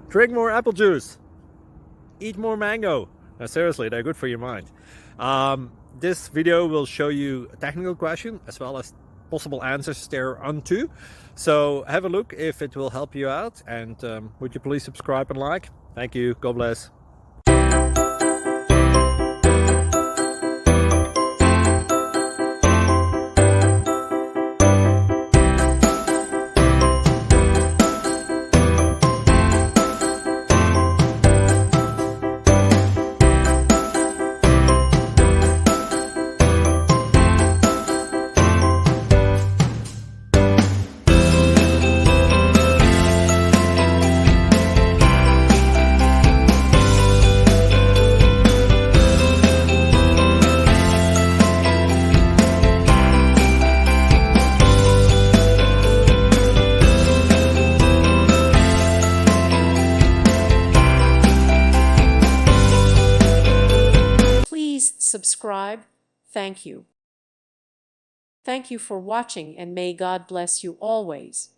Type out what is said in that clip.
Drink more apple juice. Eat more mango. Now, seriously, they're good for your mind. This video will show you a technical question as well as possible answers thereunto. So have a look if it will help you out, and would you please subscribe and like? Thank you. God bless. Subscribe. Thank you. Thank you for watching, and may God bless you always.